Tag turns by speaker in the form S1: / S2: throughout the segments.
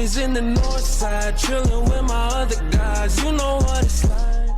S1: always in the north side, chilling with my other guys. You know what it's like.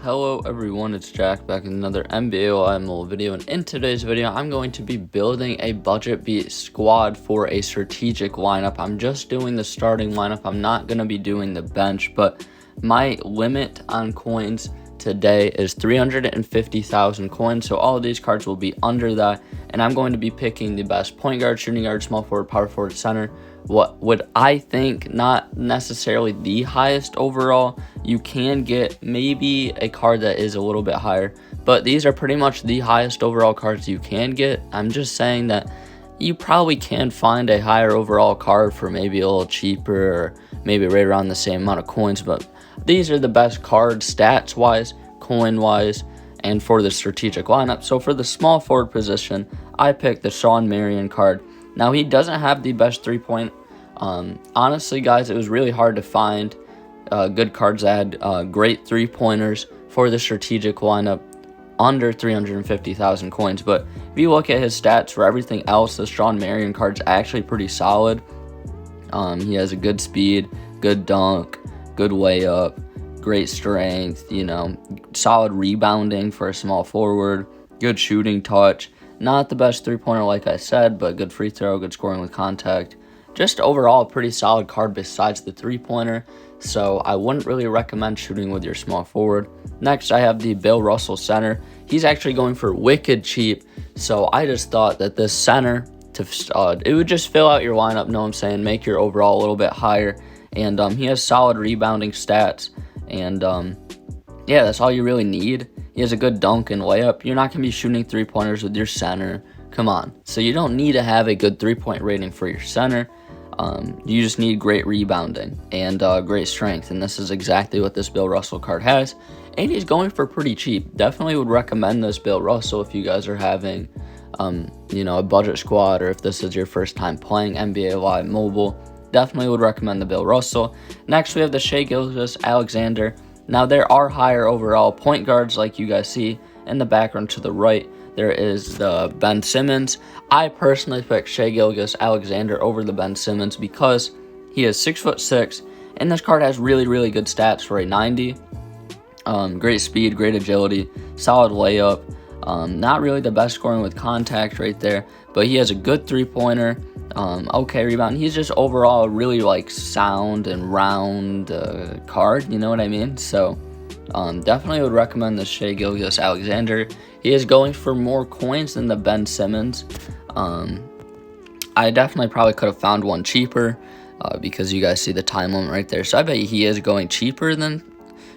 S2: Hello everyone, it's Jack back in another NBA Live mobile video, and in today's video I'm going to be building a budget beat squad for a strategic lineup. I'm just doing the starting lineup. I'm not going to be doing the bench, but my limit on coins today is 350,000 coins, so all of these cards will be under that, and I'm going to be picking the best point guard, shooting guard, small forward, power forward, center. What would I think, not necessarily the highest overall. You can get maybe a card that is a little bit higher, but these are pretty much the highest overall cards you can get. I'm just saying that you probably can find a higher overall card for maybe a little cheaper, or maybe right around the same amount of coins, but these are the best cards stats wise, coin wise, and for the strategic lineup. So for the small forward position, I picked the Shawn Marion card. Now, he doesn't have the best 3-point. Honestly, guys, it was really hard to find good cards that had great 3-pointers for the strategic lineup under 350,000 coins. But if you look at his stats for everything else, the Shawn Marion card's actually pretty solid. He has a good speed, good dunk, good layup, great strength, solid rebounding for a small forward, good shooting touch. Not the best 3-pointer like I said, but good free throw, good scoring with contact. Just overall a pretty solid card besides the 3-pointer, so I wouldn't really recommend shooting with your small forward. Next, I have the Bill Russell center. He's actually going for wicked cheap, so I just thought that this center, it would just fill out your lineup, know what I'm saying, make your overall a little bit higher. And he has solid rebounding stats, and yeah, that's all you really need. He has a good dunk and layup. You're not going to be shooting 3-pointers with your center. Come on. So you don't need to have a good 3-point rating for your center. You just need great rebounding and great strength, and this is exactly what this Bill Russell card has. And he's going for pretty cheap. Definitely would recommend this Bill Russell if you guys are having, a budget squad, or if this is your first time playing NBA Live Mobile. Definitely would recommend the Bill Russell. Next, we have the Shai Gilgeous-Alexander. Now, there are higher overall point guards, like you guys see in the background to the right. There is the Ben Simmons. I personally picked Shai Gilgeous-Alexander over the Ben Simmons because he is 6'6", and this card has really, really good stats for a 90. Great speed, great agility, solid layup. Not really the best scoring with contact right there, but he has a good 3-pointer. Okay rebound. He's just overall a really sound and round card, you know what I mean? So definitely would recommend the Shai Gilgeous-Alexander. He is going for more coins than the Ben Simmons. I definitely probably could have found one cheaper because you guys see the time limit right there. So I bet he is going cheaper than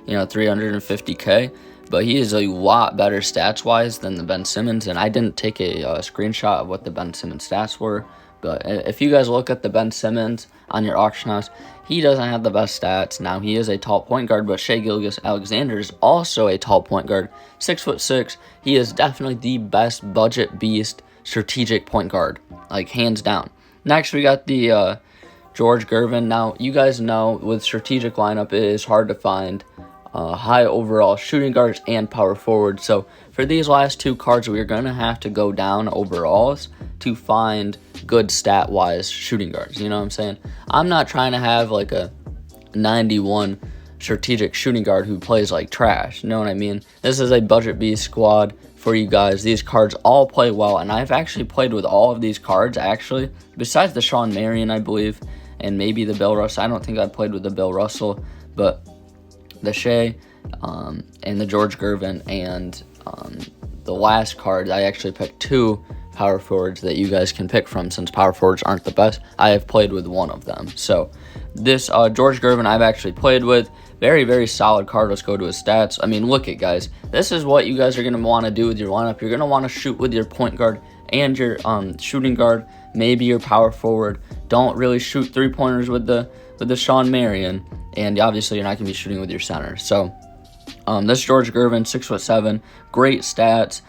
S2: 350K. But he is a lot better stats-wise than the Ben Simmons, and I didn't take a screenshot of what the Ben Simmons stats were. But if you guys look at the Ben Simmons on your auction house, he doesn't have the best stats. Now, he is a tall point guard, but Shai Gilgeous-Alexander is also a tall point guard, 6'6". He is definitely the best budget beast strategic point guard, hands down. Next, we got the George Gervin. Now, you guys know with strategic lineup, it is hard to find high overall shooting guards and power forwards. So for these last two cards, we're going to have to go down overalls to find good stat-wise shooting guards. You know what I'm saying? I'm not trying to have a 91 strategic shooting guard who plays like trash. You know what I mean? This is a budget B squad for you guys. These cards all play well, and I've actually played with all of these cards, actually, besides the Shawn Marion, I believe, and maybe the Bill Russell. I don't think I played with the Bill Russell, but the Shai and the George Gervin, and the last card, I actually picked 2 power forwards that you guys can pick from, since power forwards aren't the best. I have played with one of them. So this George Gervin I've actually played with. Very, very solid card. Let's go to his stats. I mean, look it, guys. This is what you guys are going to want to do with your lineup. You're going to want to shoot with your point guard and your shooting guard, maybe your power forward. Don't really shoot 3-pointers with the Shawn Marion. And obviously, you're not going to be shooting with your center. So, this George Gervin, 6'7", great stats,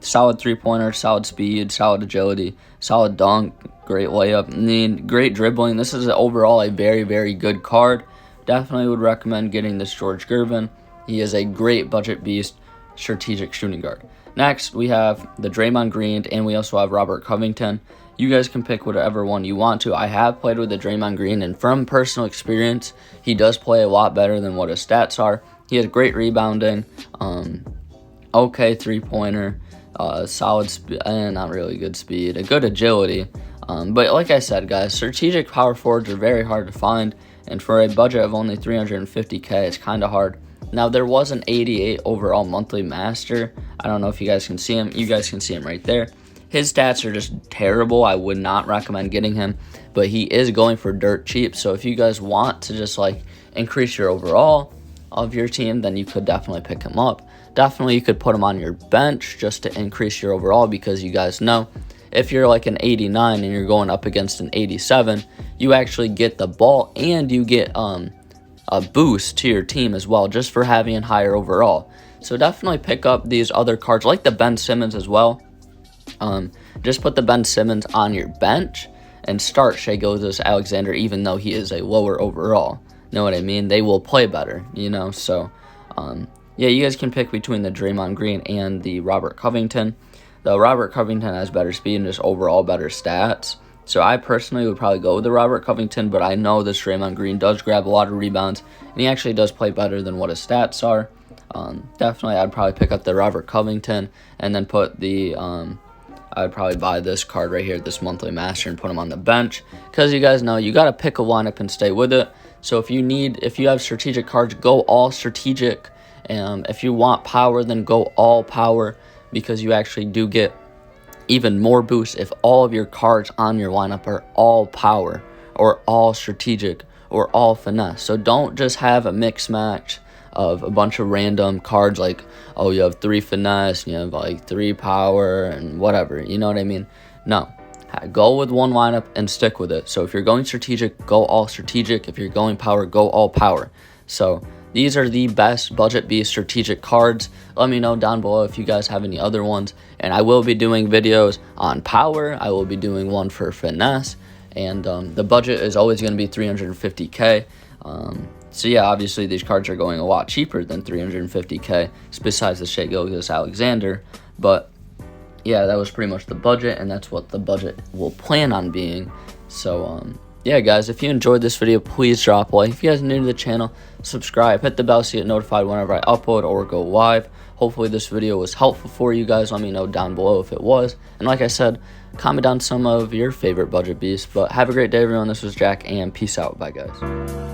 S2: solid 3-pointer, solid speed, solid agility, solid dunk, great layup, great dribbling. This is overall a very, very good card. Definitely would recommend getting this George Gervin. He is a great budget beast, strategic shooting guard. Next, we have the Draymond Green, and we also have Robert Covington. You guys can pick whatever one you want to. I have played with the Draymond Green, and from personal experience, he does play a lot better than what his stats are. He has great rebounding, okay three-pointer, solid speed, not really good speed, a good agility. But like I said, guys, strategic power forwards are very hard to find, and for a budget of only $350K, it's kind of hard. Now, there was an 88 overall monthly master. I don't know if you guys can see him. You guys can see him right there. His stats are just terrible. I would not recommend getting him, but he is going for dirt cheap. So if you guys want to just like increase your overall of your team, then you could definitely pick him up. Definitely you could put him on your bench just to increase your overall, because you guys know if you're like an 89 and you're going up against an 87, you actually get the ball and you get a boost to your team as well, just for having a higher overall. So definitely pick up these other cards like the Ben Simmons as well. Just put the Ben Simmons on your bench and start Shai Gilgeous-Alexander, even though he is a lower overall. Know what I mean? They will play better, you know. So yeah, you guys can pick between the Draymond Green and the Robert Covington. The Robert Covington has better speed and just overall better stats. So I personally would probably go with the Robert Covington, but I know this Draymond Green does grab a lot of rebounds, and he actually does play better than what his stats are. Definitely, I'd probably pick up the Robert Covington, and then put the, I'd probably buy this card right here, this monthly master, and put him on the bench, because you guys know you got to pick a lineup and stay with it. So if you have strategic cards, go all strategic. If you want power, then go all power, because you actually do get even more boost if all of your cards on your lineup are all power or all strategic or all finesse. So don't just have a mix match of a bunch of random cards like, oh, you have 3 finesse, you have like 3 power and whatever, you know what I mean? No, go with one lineup and stick with it. So if you're going strategic, go all strategic. If you're going power, go all power. So these are the best budget B strategic cards. Let me know down below if you guys have any other ones. And I will be doing videos on power. I will be doing one for finesse. And the budget is always going to be $350K. So yeah, obviously these cards are going a lot cheaper than $350K, besides the Shai Gilgeous-Alexander. But yeah, that was pretty much the budget, and that's what the budget will plan on being. So yeah, guys, if you enjoyed this video, please drop a like. If you guys are new to the channel, subscribe, hit the bell so you get notified whenever I upload or go live. Hopefully this video was helpful for you guys. Let me know down below if it was. And like I said, comment down some of your favorite budget beasts. But have a great day, everyone. This was Jack, and peace out. Bye, guys.